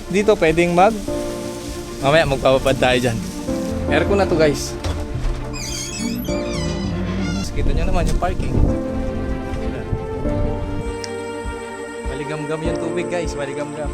dito pwedeng mamaya magpapapad tayo dyan. Aircon na to guys. Kita nyo naman yung parking. Maligam-gam yung tubig guys, maligam-gam.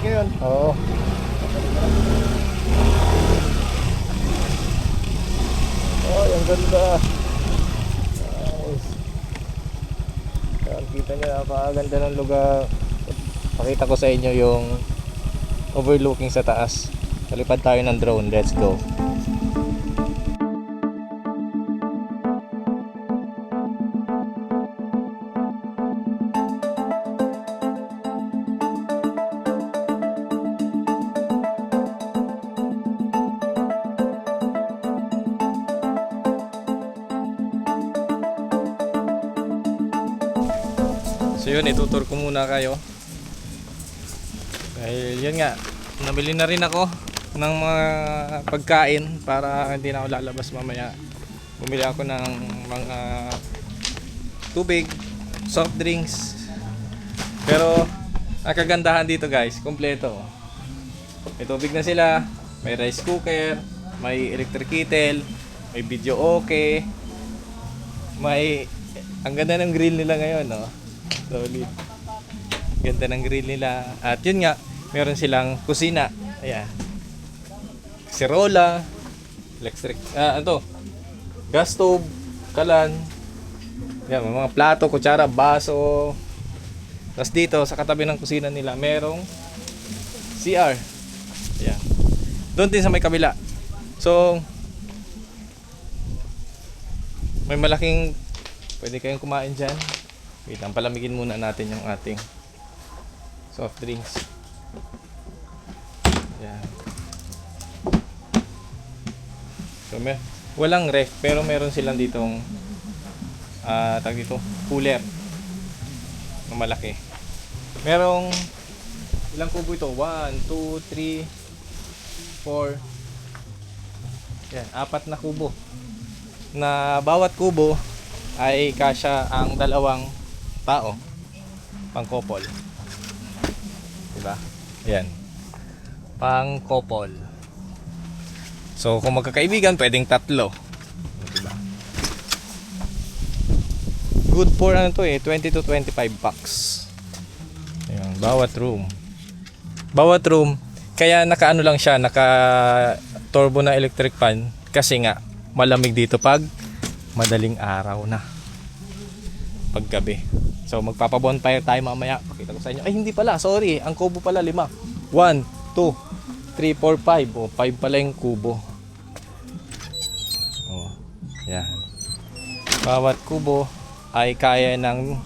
Ngayon. Oo. Oh, yung ganda. Nice. Kita nyo, napakaganda ng lugar. Pakita ko sa inyo yung overlooking sa taas. Palipad tayo ng drone. Let's go. So yun, itutur ko muna kayo. Dahil yun nga, nabili na rin ako ng mga pagkain para hindi na ako lalabas mamaya. Bumili ako ng mga tubig, soft drinks. Pero ang kagandahan dito guys, kompleto. May tubig na sila, may rice cooker, may electric kettle, may video okay, may ang ganda ng grill nila ngayon, no? Solid. Ganda ng grill nila. At yun nga, meron silang kusina. Ayan. Sirola, electric, gas stove, kalan. Ayan, may mga plato, kutsara, baso. Tapos dito, sa katabi ng kusina nila, merong CR. Ayan. Doon din sa may kabila. So, may malaking, pwede kayong kumain dyan. Wait lang, palamigin muna natin yung ating soft drinks. Ayan. So, walang ref, pero meron silang ditong tag dito, cooler na malaki. Merong ilang kubo ito? 1, 2, 3, 4. Yan, 4 na kubo. Na bawat kubo ay kasya ang 2 tao. Pang-couple. Diba? Yan. Pang-couple. So, kung magkakaibigan, pwedeng 3. Diba? Good for ano to 20 to 25 bucks. Ayan, bawat room. Bawat room, kaya naka-ano lang siya, naka-turbo na electric fan kasi nga malamig dito pag madaling araw na. Paggabi. So magpapa-bonfire tayo mamaya. Pakita ko sa inyo. Ay hindi pala, sorry. Ang kubo pala 5. 1, 2, 3, 4, 5. O 5 pala yung kubo. Oh, yan. Bawat kubo ay kaya ng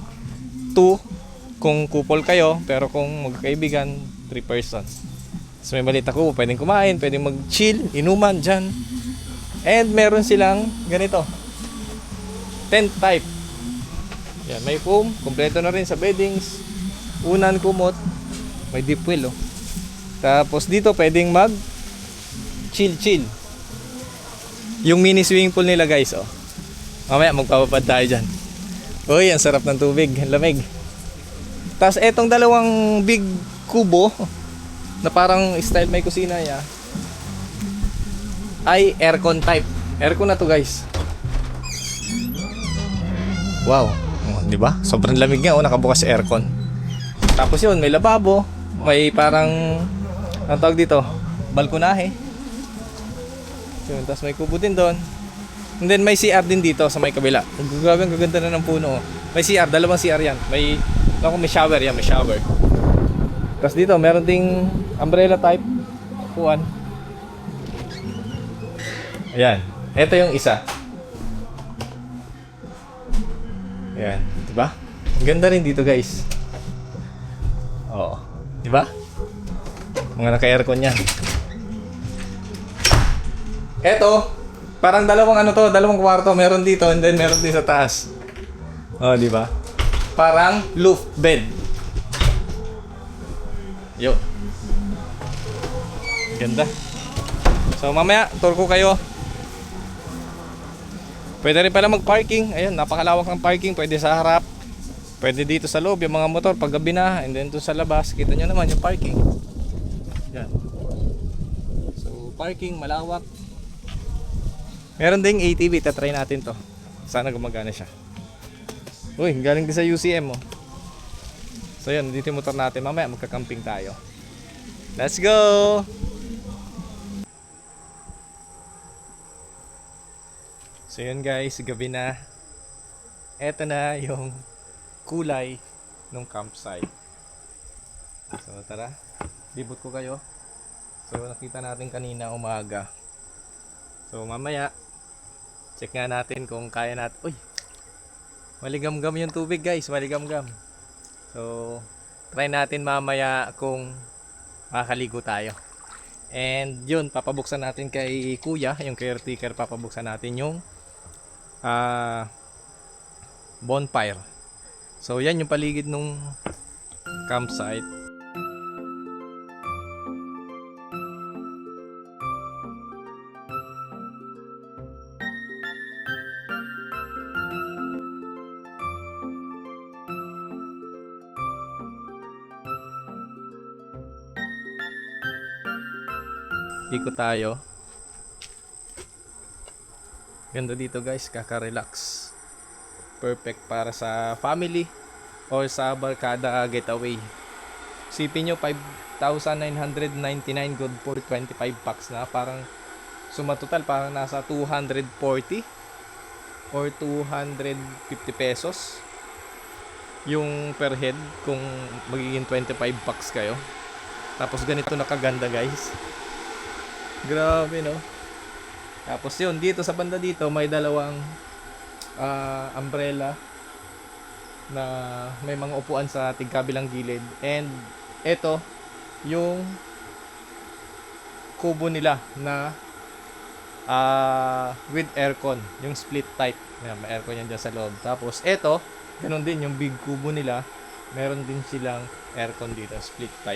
2 kung couple kayo, pero kung magkaibigan 3 persons. So may malita kubo, pwedeng kumain, pwedeng mag-chill, inuman dyan. And meron silang ganito, tent type. Yan, may foam, kompleto na rin sa beddings, unan, kumot, may deep well, oh. Tapos dito pwedeng mag chill. Yung mini swimming pool nila guys, oh. Mamaya magpapapad tayo dyan. Uy, ang sarap ng tubig, lamig. Tapos etong 2 big kubo na parang style may kusina niya ay aircon type. Aircon na to guys. Wow. Oh, di ba? Sobrang lamig nga, oh, nakabukas si aircon. Tapos yun, may lababo, may parang, ang tawag dito, balkonahe. Yun, tapos may kubo din doon. And then may CR din dito sa may kabila. Grabe, ang gaganda na ng puno. Oh. May CR, dalawang CR yan. May shower yan, may shower. Tapos dito, meron ding umbrella type upuan. Ayan, ito yung isa. Ayan, di ba? Ang ganda rin dito, guys. Oo, di ba? Mga naka-aircon yan. Eto, parang dalawang kwarto. Meron dito and then meron din sa taas. Oh, di ba? Parang loft bed. Yo. Ganda. So mamaya, tour ko kayo. Pwede rin pala mag-parking. Ayun, napakalawak ng parking. Pwede sa harap. Pwede dito sa loob, yung mga motor pag gabi na. And then doon sa labas, kita nyo naman yung parking. Yan. So, parking, malawak. Meron ding ATV, tatry natin to. Sana gumagana siya. Uy, galing din sa UCM oh. So yun, dito yung motor natin. Mamaya magka-camping tayo. Let's go! So yun guys, gabi na. Eto na yung kulay ng campsite. So tara, libot ko kayo. So nakita natin kanina umaga. So mamaya, check nga natin kung kaya natin. Uy! Maligamgam yung tubig guys, maligamgam. So, try natin mamaya kung makakaligo tayo. And yun, papabuksan natin kay kuya, yung caretaker, papabuksan natin yung bonfire. So, yan yung paligid nung campsite. Ikot tayo. Ganda dito guys, kaka-relax. Perfect para sa family or sa barkada getaway. Sipin nyo, 5,999 good for 25 packs na. Parang sumatotal parang nasa 240 or 250 pesos yung per head kung magiging 25 packs kayo. Tapos ganito nakaganda guys. Grabe no. Tapos yun, dito sa banda dito may dalawang umbrella na may mga upuan sa tigkabilang gilid. And ito yung kubo nila na with aircon, yung split type. Yan, may aircon yan dyan sa loob. Tapos ito, ganun din yung big kubo nila. Meron din silang aircon dito, split type.